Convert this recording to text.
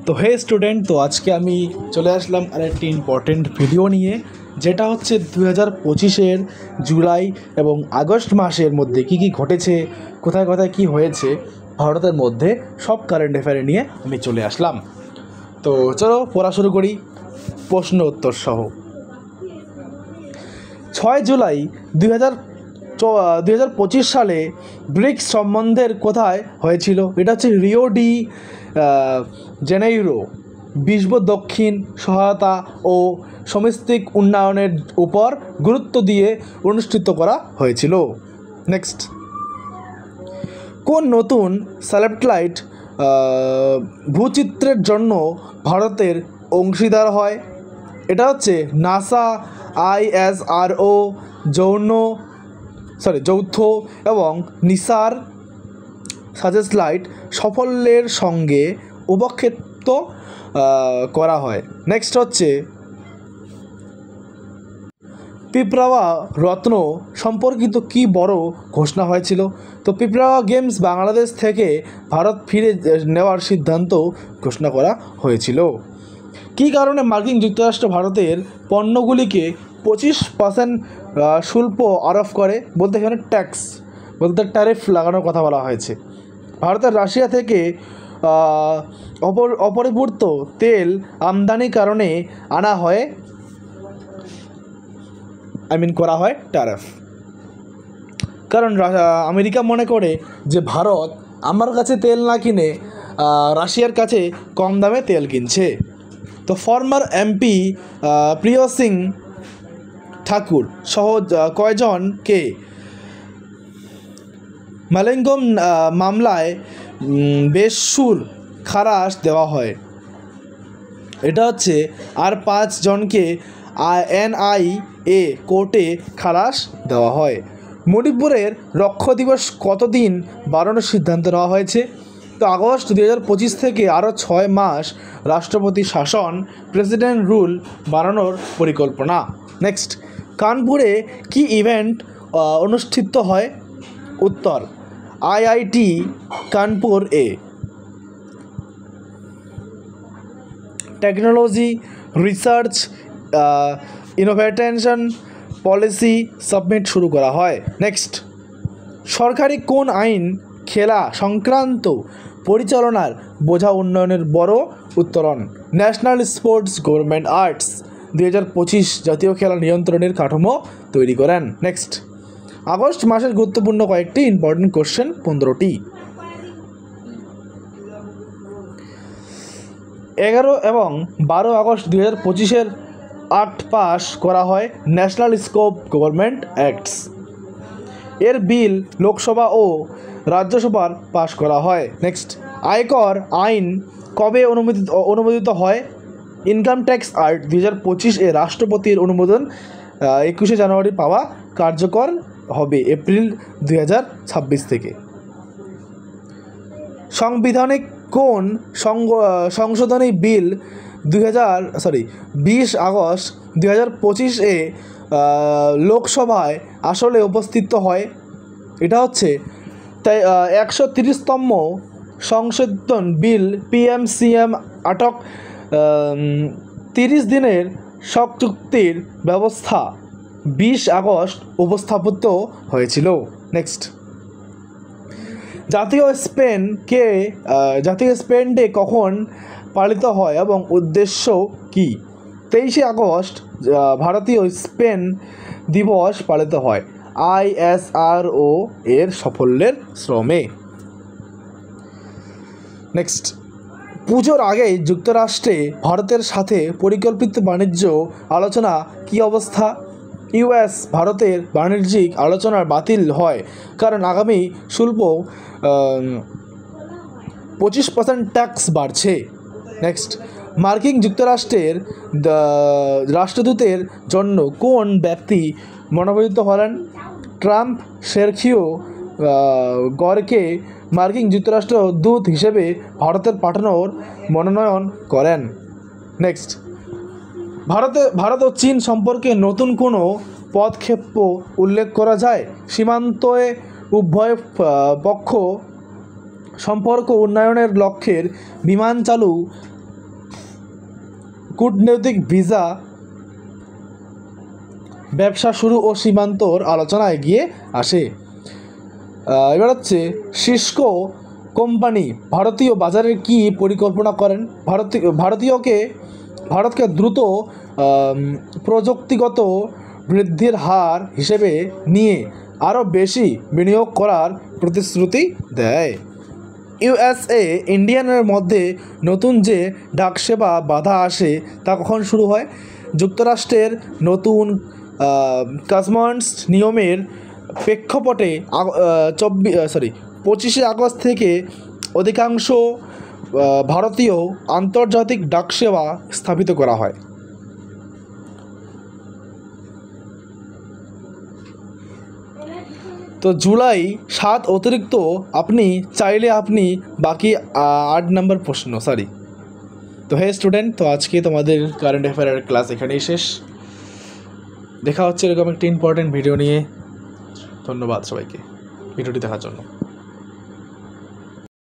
তো হে স্টুডেন্ট, তো আজকে আমি চলে আসলাম আর একটি ইম্পর্টেন্ট ভিডিও নিয়ে, যেটা হচ্ছে 2025-এর জুলাই এবং আগস্ট মাসের মধ্যে কি ঘটেছে, কোথায় কোথায় কী হয়েছে ভারতের মধ্যে, সব কারেন্ট অ্যাফেয়ার নিয়ে আমি চলে আসলাম। তো চলো পড়া শুরু করি প্রশ্ন উত্তর সহ। 6 জুলাই 2025 সালে ব্রিক্স সম্বন্ধের কোথায় হয়েছিল? এটা হচ্ছে রিও ডি জেনেইরো। বিশ্ব দক্ষিণ সহায়তা ও সামষ্টিক উন্নয়নের উপর গুরুত্ব দিয়ে অনুষ্ঠিত করা হয়েছিল। নেক্সট, কোন নতুন স্যাটেলাইট ভূচিত্রের জন্য ভারতের অংশীদার হয়? এটা হচ্ছে নাসা, ISRO, যৌথ এবং নিসার স্যাটেলাইট সাফল্যের সঙ্গে উৎক্ষেপিত করা হয়। নেক্সট হচ্ছে পিপরাওয়া রত্ন সম্পর্কিত কি বড় ঘোষণা হয়েছিল? তো পিপরাওয়া গেমস বাংলাদেশ থেকে ভারত ফিরে নেওয়ার সিদ্ধান্ত ঘোষণা করা হয়েছিল। কী কারণে মার্কিন যুক্তরাষ্ট্র ভারতের পণ্যগুলিকে 25% শুল্ক আরোপ করে? বলতে এখানে ট্যাক্স বলতে ট্যারিফ লাগানোর কথা বলা হয়েছে। ভারতের রাশিয়া থেকে অপরিবর্তিত তেল আমদানির কারণে করা হয় ট্যারিফ। কারণ আমেরিকা মনে করে যে ভারত আমার কাছে তেল না কিনে রাশিয়ার কাছে কম দামে তেল কিনছে। তো ফর্মার MP প্রিয় সিং ঠাকুর সহ কয়জনকে মালেঙ্গম মামলায় বেসুর খালাস দেওয়া হয়? এটা হচ্ছে আর 5 জনকে NIA কোর্টে খালাস দেওয়া হয়। মণিপুরের রক্ষা দিবস কতদিন বাড়ানোর সিদ্ধান্ত নেওয়া হয়েছে? তো আগস্ট 2025 থেকে আরও 6 মাস রাষ্ট্রপতি শাসন প্রেসিডেন্ট রুল বাড়ানোর পরিকল্পনা। নেক্সট, কানপুরে কি ইভেন্ট অনুষ্ঠিত হয়? উত্তর IIT Kanpur technology research innovation policy submit শুরু করা হয়। নেক্সট, সরকারি কোন আইন খেলা সংক্রান্ত পরিচালনার বোঝা উন্নয়নের বড় উত্তরণ? ন্যাশনাল স্পোর্টস গভর্নমেন্ট আর্টস 2025 জাতীয় খেলা নিয়ন্ত্রণের কাঠামো তৈরি করেন। নেক্সট, আগস্ট মাসের গুরুত্বপূর্ণ কয়েকটি ইম্পর্টেন্ট কোশ্চেন 15টি। 11 এবং 12 আগস্ট 2025-এর অ্যাক্ট পাস করা হয় ন্যাশনাল স্কোপ গভর্নমেন্ট অ্যাক্টস। এর বিল লোকসভা ও রাজ্যসভার পাস করা হয়। নেক্সট, আয়কর আইন কবে অনুমোদিত হয়? ইনকাম ট্যাক্স অ্যাক্ট 2025-এ রাষ্ট্রপতির অনুমোদন 21 জানুয়ারি পাওয়া কার্যকর হবে এপ্রিল 2026 থেকে। সাংবিধানিক কোন সংশোধনী বিল 20 আগস্ট 2025-এ লোকসভায় আসলে উপস্থিত হয়? এটা হচ্ছে 130তম সংশোধন বিল PMCM আটক 30 দিনের শক চুক্তির ব্যবস্থা 20 আগস্ট উপস্থাপিত হয়েছিল। নেক্সট, জাতীয় স্পেন ডে কখন পালিত হয় এবং উদ্দেশ্য কি? 23 আগস্ট ভারতীয় স্পেন দিবস পালিত হয় ISRO এর সাফল্যের শ্রমে। নেক্সট, পুজোর আগেই যুক্তরাষ্ট্রে ভারতের সাথে পরিকল্পিত বাণিজ্য আলোচনা কি অবস্থা? US ভারতের বাণিজ্যিক আলোচনা বাতিল হয় কারণ আগামী শুল্ক 25% ট্যাক্স বাড়ছে। নেক্সট, মার্কিন যুক্তরাষ্ট্রের রাষ্ট্রদূতের জন্য কোন ব্যক্তি মনোনীত হলেন? ট্রাম্প সের্খিও গরকে মার্কিন যুক্তরাষ্ট্র দূত হিসেবে ভারতের পাঠানোর মনোনয়ন করেন। নেক্সট, ভারত ও চীন সম্পর্কে নতুন কোনো পদক্ষেপ উল্লেখ করা যায়? সীমান্তে উভয় পক্ষ সম্পর্ক উন্নয়নের লক্ষ্যে বিমান চালু কূটনৈতিক ভিসা, ব্যবসা শুরু ও সীমান্তর আলোচনা এগিয়ে আসে। এবার হচ্ছে সিসকো কোম্পানি ভারতীয় বাজারের কি পরিকল্পনা করেন? ভারতকে দ্রুত প্রযুক্তিগত বৃদ্ধির হার হিসেবে নিয়ে আরও বেশি বিনিয়োগ করার প্রতিশ্রুতি দেয়। ইউএসএ ইন্ডিয়ানের মধ্যে নতুন যে ডাকসেবা বাধা আসে তা কখন শুরু হয়? যুক্তরাষ্ট্রের নতুন কাস্টমস নিয়মের প্রেক্ষাপটে 25শে আগস্ট থেকে অধিকাংশ ভারতীয় আন্তর্জাতিক ডাকসেবা স্থাপিত করা হয়। তো জুলাই 7 অতিরিক্ত আপনি চাইলে বাকি 8 নম্বর প্রশ্ন তো হে স্টুডেন্ট, তো আজকে তোমাদের কারেন্ট অ্যাফেয়ারের ক্লাস এখানেই শেষ। দেখা হচ্ছে এরকম একটি ইম্পর্টেন্ট ভিডিও নিয়ে। ধন্যবাদ সবাইকে ভিডিওটি দেখার জন্য।